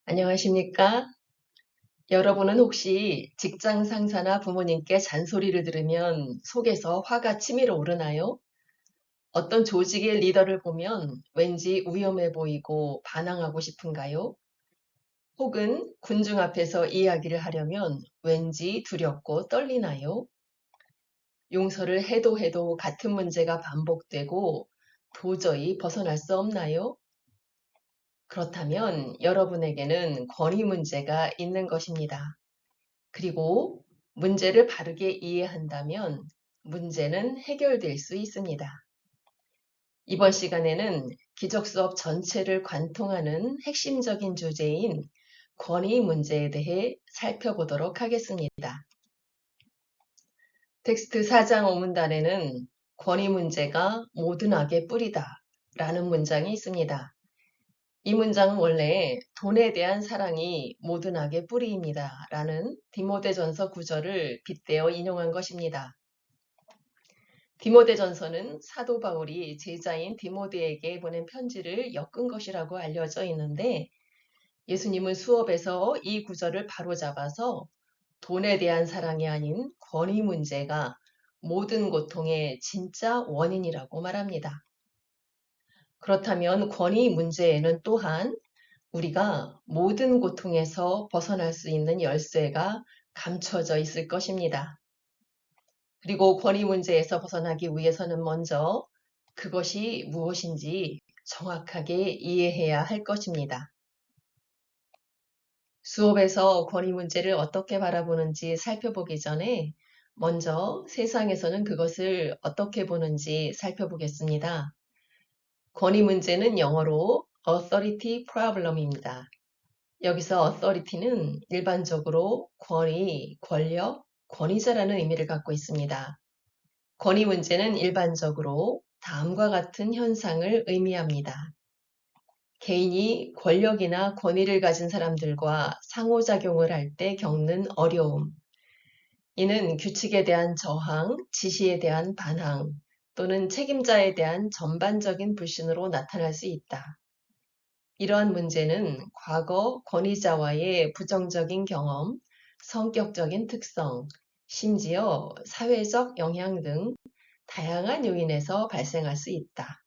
안녕하십니까? 여러분은 혹시 직장 상사나 부모님께 잔소리를 들으면 속에서 화가 치밀어 오르나요? 어떤 조직의 리더를 보면 왠지 위험해 보이고 반항하고 싶은가요? 혹은 군중 앞에서 이야기를 하려면 왠지 두렵고 떨리나요? 용서를 해도 해도 같은 문제가 반복되고 도저히 벗어날 수 없나요? 그렇다면 여러분에게는 권위 문제가 있는 것입니다. 그리고 문제를 바르게 이해한다면 문제는 해결될 수 있습니다. 이번 시간에는 기적 수업 전체를 관통하는 핵심적인 주제인 권위 문제에 대해 살펴보도록 하겠습니다. 텍스트 4장 5문단에는 권위 문제가 모든 악의 뿌리다 라는 문장이 있습니다. 이 문장은 원래 돈에 대한 사랑이 모든 악의 뿌리입니다 라는 디모데전서 9절을 빗대어 인용한 것입니다. 디모데전서는 사도 바울이 제자인 디모데에게 보낸 편지를 엮은 것이라고 알려져 있는데 예수님은 수업에서 이 구절을 바로잡아서 돈에 대한 사랑이 아닌 권위 문제가 모든 고통의 진짜 원인이라고 말합니다. 그렇다면 권위 문제에는 또한 우리가 모든 고통에서 벗어날 수 있는 열쇠가 감춰져 있을 것입니다. 그리고 권위 문제에서 벗어나기 위해서는 먼저 그것이 무엇인지 정확하게 이해해야 할 것입니다. 수업에서 권위 문제를 어떻게 바라보는지 살펴보기 전에 먼저 세상에서는 그것을 어떻게 보는지 살펴보겠습니다. 권위 문제는 영어로 authority problem입니다. 여기서 authority는 일반적으로 권위, 권력, 권위자라는 의미를 갖고 있습니다. 권위 문제는 일반적으로 다음과 같은 현상을 의미합니다. 개인이 권력이나 권위를 가진 사람들과 상호작용을 할 때 겪는 어려움. 이는 규칙에 대한 저항, 지시에 대한 반항, 또는 책임자에 대한 전반적인 불신으로 나타날 수 있다. 이러한 문제는 과거 권위자와의 부정적인 경험, 성격적인 특성, 심지어 사회적 영향 등 다양한 요인에서 발생할 수 있다.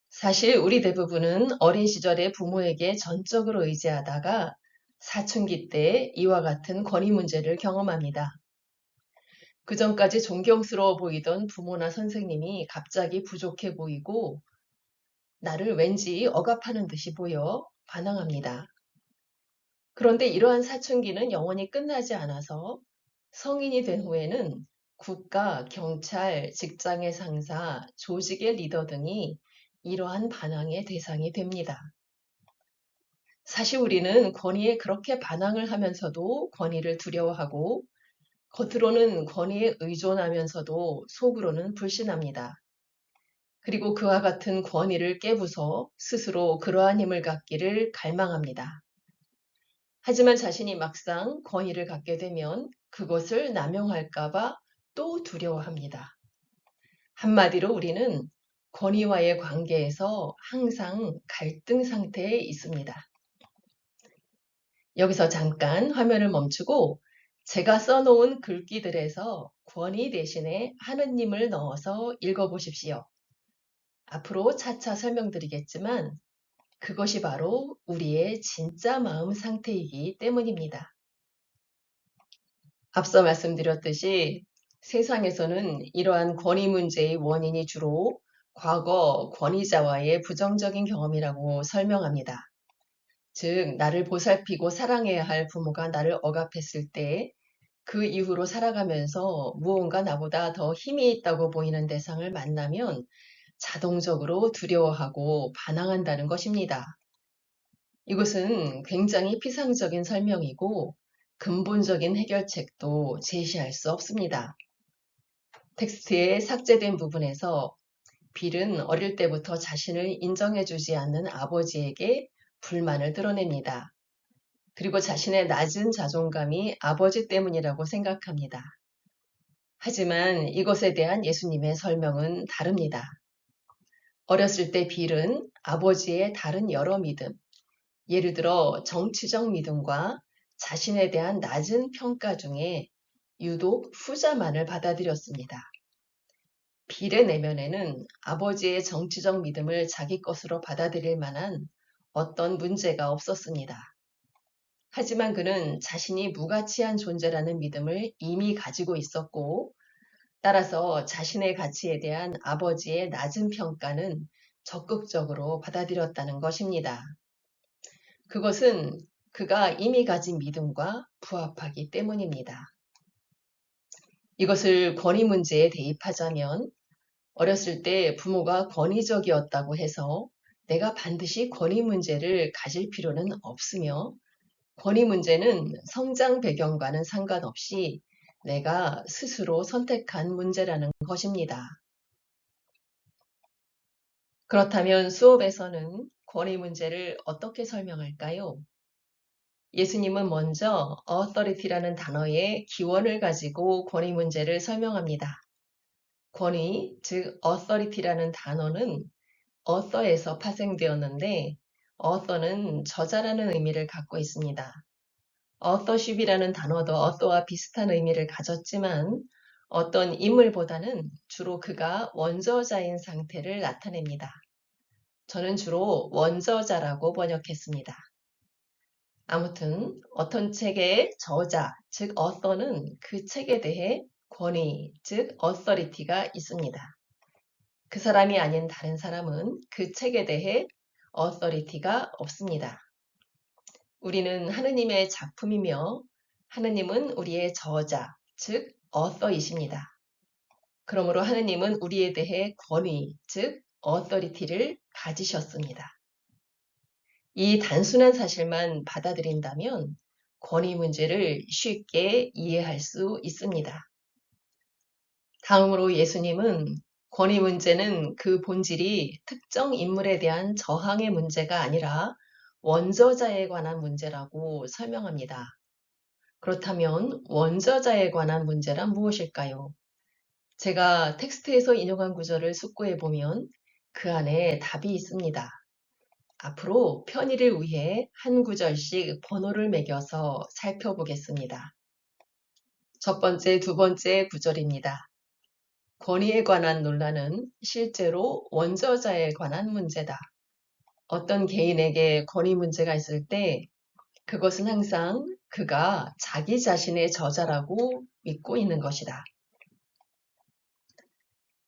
사실 우리 대부분은 어린 시절에 부모에게 전적으로 의지하다가 사춘기 때 이와 같은 권위 문제를 경험합니다. 그 전까지 존경스러워 보이던 부모나 선생님이 갑자기 부족해 보이고 나를 왠지 억압하는 듯이 보여 반항합니다. 그런데 이러한 사춘기는 영원히 끝나지 않아서 성인이 된 후에는 국가, 경찰, 직장의 상사, 조직의 리더 등이 이러한 반항의 대상이 됩니다. 사실 우리는 권위에 그렇게 반항을 하면서도 권위를 두려워하고 겉으로는 권위에 의존하면서도 속으로는 불신합니다. 그리고 그와 같은 권위를 깨부숴 스스로 그러한 힘을 갖기를 갈망합니다. 하지만 자신이 막상 권위를 갖게 되면 그것을 남용할까봐 또 두려워합니다. 한마디로 우리는 권위와의 관계에서 항상 갈등 상태에 있습니다. 여기서 잠깐 화면을 멈추고 제가 써놓은 글귀들에서 권위 대신에 하느님을 넣어서 읽어보십시오. 앞으로 차차 설명드리겠지만 그것이 바로 우리의 진짜 마음 상태이기 때문입니다. 앞서 말씀드렸듯이 세상에서는 이러한 권위 문제의 원인이 주로 과거 권위자와의 부정적인 경험이라고 설명합니다. 즉, 나를 보살피고 사랑해야 할 부모가 나를 억압했을 때 그 이후로 살아가면서 무언가 나보다 더 힘이 있다고 보이는 대상을 만나면 자동적으로 두려워하고 반항한다는 것입니다. 이것은 굉장히 피상적인 설명이고 근본적인 해결책도 제시할 수 없습니다. 텍스트의 삭제된 부분에서 빌은 어릴 때부터 자신을 인정해주지 않는 아버지에게 불만을 드러냅니다. 그리고 자신의 낮은 자존감이 아버지 때문이라고 생각합니다. 하지만 이것에 대한 예수님의 설명은 다릅니다. 어렸을 때 빌은 아버지의 다른 여러 믿음, 예를 들어 정치적 믿음과 자신에 대한 낮은 평가 중에 유독 후자만을 받아들였습니다. 빌의 내면에는 아버지의 정치적 믿음을 자기 것으로 받아들일 만한 어떤 문제가 없었습니다. 하지만 그는 자신이 무가치한 존재라는 믿음을 이미 가지고 있었고, 따라서 자신의 가치에 대한 아버지의 낮은 평가는 적극적으로 받아들였다는 것입니다. 그것은 그가 이미 가진 믿음과 부합하기 때문입니다. 이것을 권위 문제에 대입하자면 어렸을 때 부모가 권위적이었다고 해서 내가 반드시 권위 문제를 가질 필요는 없으며 권위 문제는 성장 배경과는 상관없이 내가 스스로 선택한 문제라는 것입니다. 그렇다면 수업에서는 권위 문제를 어떻게 설명할까요? 예수님은 먼저 authority라는 단어의 기원을 가지고 권위 문제를 설명합니다. 권위, 즉 authority라는 단어는 author에서 파생되었는데 author는 저자라는 의미를 갖고 있습니다. authorship이라는 단어도 author와 비슷한 의미를 가졌지만 어떤 인물보다는 주로 그가 원저자인 상태를 나타냅니다. 저는 주로 원저자라고 번역했습니다. 아무튼 어떤 책의 저자, 즉 author는 그 책에 대해 권위, 즉 authority가 있습니다. 그 사람이 아닌 다른 사람은 그 책에 대해 authority가 없습니다. 우리는 하느님의 작품이며 하느님은 우리의 저자, 즉 author이십니다. 그러므로 하느님은 우리에 대해 권위, 즉 authority를 가지셨습니다. 이 단순한 사실만 받아들인다면 권위 문제를 쉽게 이해할 수 있습니다. 다음으로 예수님은 권위 문제는 그 본질이 특정 인물에 대한 저항의 문제가 아니라 원저자에 관한 문제라고 설명합니다. 그렇다면 원저자에 관한 문제란 무엇일까요? 제가 텍스트에서 인용한 구절을 숙고해 보면 그 안에 답이 있습니다. 앞으로 편의를 위해 한 구절씩 번호를 매겨서 살펴보겠습니다. 첫 번째, 두 번째 구절입니다. 권위에 관한 논란은 실제로 원저자에 관한 문제다. 어떤 개인에게 권위 문제가 있을 때 그것은 항상 그가 자기 자신의 저자라고 믿고 있는 것이다.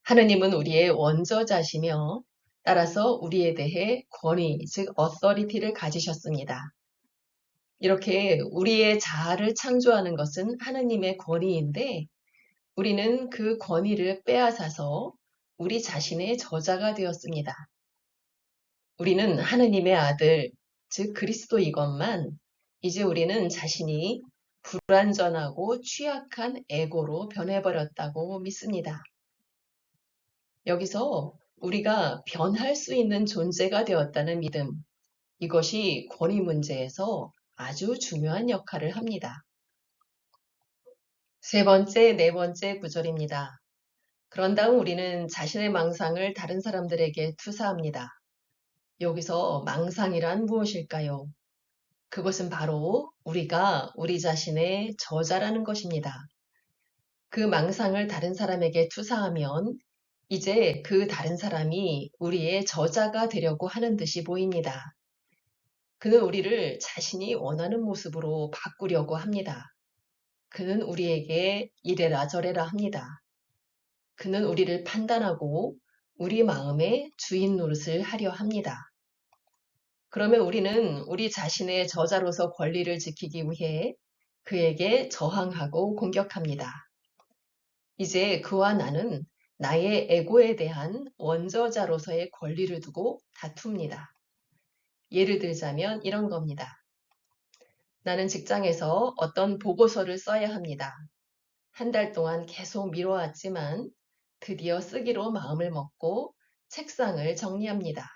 하느님은 우리의 원저자시며 따라서 우리에 대해 권위, 즉 authority를 가지셨습니다. 이렇게 우리의 자아를 창조하는 것은 하느님의 권위인데 우리는 그 권위를 빼앗아서 우리 자신의 저자가 되었습니다. 우리는 하느님의 아들, 즉 그리스도이건만 이제 우리는 자신이 불완전하고 취약한 에고로 변해버렸다고 믿습니다. 여기서 우리가 변할 수 있는 존재가 되었다는 믿음, 이것이 권위 문제에서 아주 중요한 역할을 합니다. 세 번째, 네 번째 구절입니다. 그런 다음 우리는 자신의 망상을 다른 사람들에게 투사합니다. 여기서 망상이란 무엇일까요? 그것은 바로 우리가 우리 자신의 저자라는 것입니다. 그 망상을 다른 사람에게 투사하면 이제 그 다른 사람이 우리의 저자가 되려고 하는 듯이 보입니다. 그는 우리를 자신이 원하는 모습으로 바꾸려고 합니다. 그는 우리에게 이래라 저래라 합니다. 그는 우리를 판단하고 우리 마음의 주인 노릇을 하려 합니다. 그러면 우리는 우리 자신의 저자로서 권리를 지키기 위해 그에게 저항하고 공격합니다. 이제 그와 나는 나의 에고에 대한 원저자로서의 권리를 두고 다툽니다. 예를 들자면 이런 겁니다. 나는 직장에서 어떤 보고서를 써야 합니다. 한 달 동안 계속 미뤄왔지만 드디어 쓰기로 마음을 먹고 책상을 정리합니다.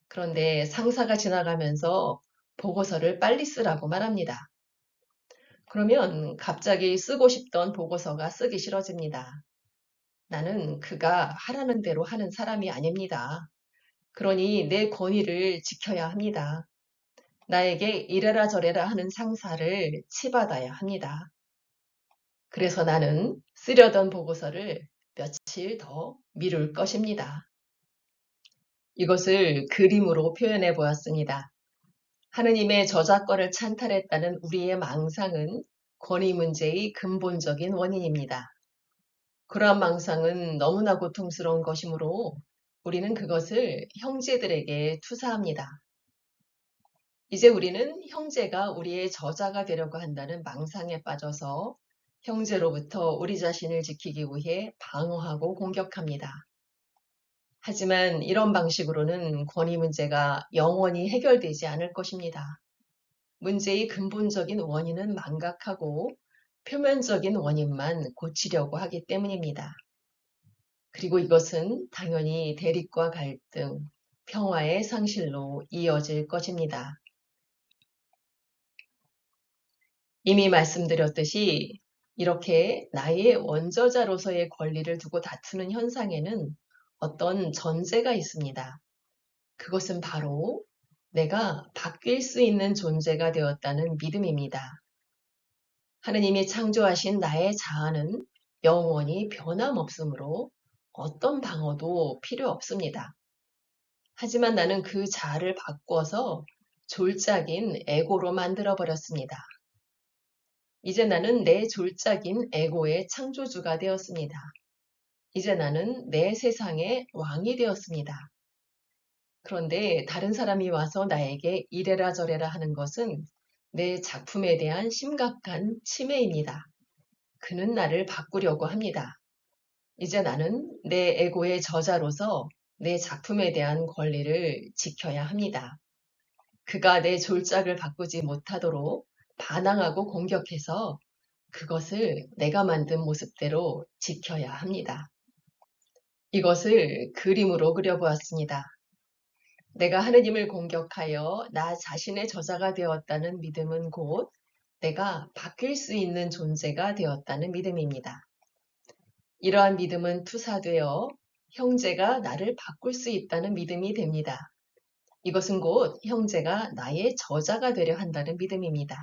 그런데 상사가 지나가면서 보고서를 빨리 쓰라고 말합니다. 그러면 갑자기 쓰고 싶던 보고서가 쓰기 싫어집니다. 나는 그가 하라는 대로 하는 사람이 아닙니다. 그러니 내 권위를 지켜야 합니다. 나에게 이래라 저래라 하는 상사를 치받아야 합니다. 그래서 나는 쓰려던 보고서를 며칠 더 미룰 것입니다. 이것을 그림으로 표현해 보았습니다. 하느님의 저작권을 찬탈했다는 우리의 망상은 권위 문제의 근본적인 원인입니다. 그러한 망상은 너무나 고통스러운 것이므로 우리는 그것을 형제들에게 투사합니다. 이제 우리는 형제가 우리의 저자가 되려고 한다는 망상에 빠져서 형제로부터 우리 자신을 지키기 위해 방어하고 공격합니다. 하지만 이런 방식으로는 권위 문제가 영원히 해결되지 않을 것입니다. 문제의 근본적인 원인은 망각하고 표면적인 원인만 고치려고 하기 때문입니다. 그리고 이것은 당연히 대립과 갈등, 평화의 상실로 이어질 것입니다. 이미 말씀드렸듯이 이렇게 나의 원저자로서의 권리를 두고 다투는 현상에는 어떤 전제가 있습니다. 그것은 바로 내가 바뀔 수 있는 존재가 되었다는 믿음입니다. 하느님이 창조하신 나의 자아는 영원히 변함없으므로 어떤 방어도 필요 없습니다. 하지만 나는 그 자아를 바꿔서 졸작인 에고로 만들어버렸습니다. 이제 나는 내 졸작인 에고의 창조주가 되었습니다. 이제 나는 내 세상의 왕이 되었습니다. 그런데 다른 사람이 와서 나에게 이래라 저래라 하는 것은 내 작품에 대한 심각한 침해입니다. 그는 나를 바꾸려고 합니다. 이제 나는 내 에고의 저자로서 내 작품에 대한 권리를 지켜야 합니다. 그가 내 졸작을 바꾸지 못하도록 반항하고 공격해서 그것을 내가 만든 모습대로 지켜야 합니다. 이것을 그림으로 그려보았습니다. 내가 하느님을 공격하여 나 자신의 저자가 되었다는 믿음은 곧 내가 바뀔 수 있는 존재가 되었다는 믿음입니다. 이러한 믿음은 투사되어 형제가 나를 바꿀 수 있다는 믿음이 됩니다. 이것은 곧 형제가 나의 저자가 되려 한다는 믿음입니다.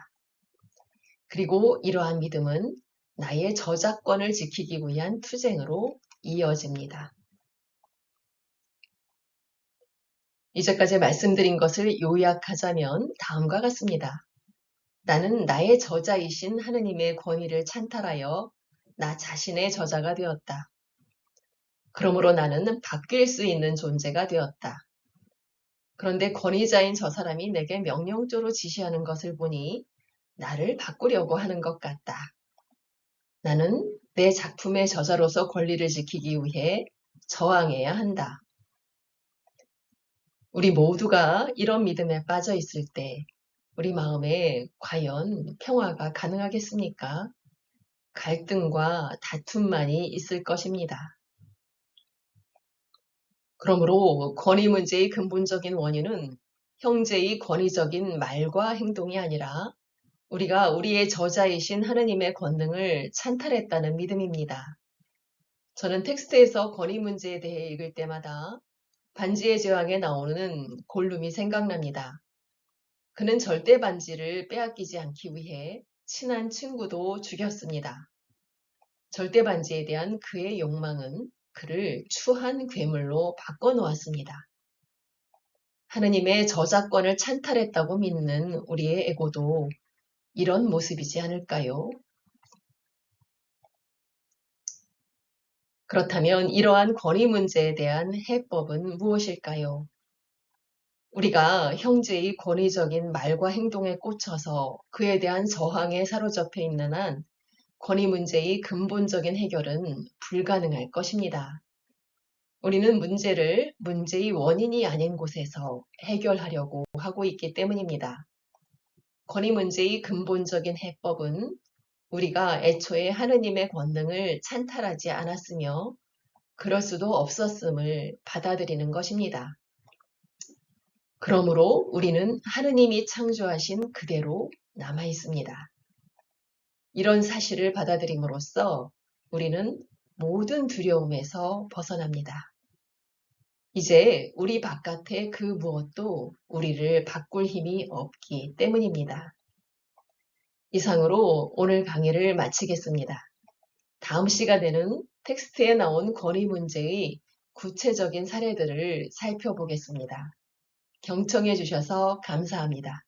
그리고 이러한 믿음은 나의 저작권을 지키기 위한 투쟁으로 이어집니다. 이제까지 말씀드린 것을 요약하자면 다음과 같습니다. 나는 나의 저자이신 하느님의 권위를 찬탈하여 나 자신의 저자가 되었다. 그러므로 나는 바뀔 수 있는 존재가 되었다. 그런데 권위자인 저 사람이 내게 명령조로 지시하는 것을 보니 나를 바꾸려고 하는 것 같다. 나는 내 작품의 저자로서 권리를 지키기 위해 저항해야 한다. 우리 모두가 이런 믿음에 빠져 있을 때 우리 마음에 과연 평화가 가능하겠습니까? 갈등과 다툼만이 있을 것입니다. 그러므로 권위 문제의 근본적인 원인은 형제의 권위적인 말과 행동이 아니라 우리가 우리의 저자이신 하느님의 권능을 찬탈했다는 믿음입니다. 저는 텍스트에서 권위 문제에 대해 읽을 때마다 반지의 제왕에 나오는 골룸이 생각납니다. 그는 절대 반지를 빼앗기지 않기 위해 친한 친구도 죽였습니다. 절대 반지에 대한 그의 욕망은 그를 추한 괴물로 바꿔놓았습니다. 하느님의 저작권을 찬탈했다고 믿는 우리의 에고도 이런 모습이지 않을까요? 그렇다면 이러한 권위 문제에 대한 해법은 무엇일까요? 우리가 형제의 권위적인 말과 행동에 꽂혀서 그에 대한 저항에 사로잡혀 있는 한 권위 문제의 근본적인 해결은 불가능할 것입니다. 우리는 문제를 문제의 원인이 아닌 곳에서 해결하려고 하고 있기 때문입니다. 권위 문제의 근본적인 해법은 우리가 애초에 하느님의 권능을 찬탈하지 않았으며 그럴 수도 없었음을 받아들이는 것입니다. 그러므로 우리는 하느님이 창조하신 그대로 남아 있습니다. 이런 사실을 받아들임으로써 우리는 모든 두려움에서 벗어납니다. 이제 우리 바깥의 그 무엇도 우리를 바꿀 힘이 없기 때문입니다. 이상으로 오늘 강의를 마치겠습니다. 다음 시간에는 텍스트에 나온 권위 문제의 구체적인 사례들을 살펴보겠습니다. 경청해 주셔서 감사합니다.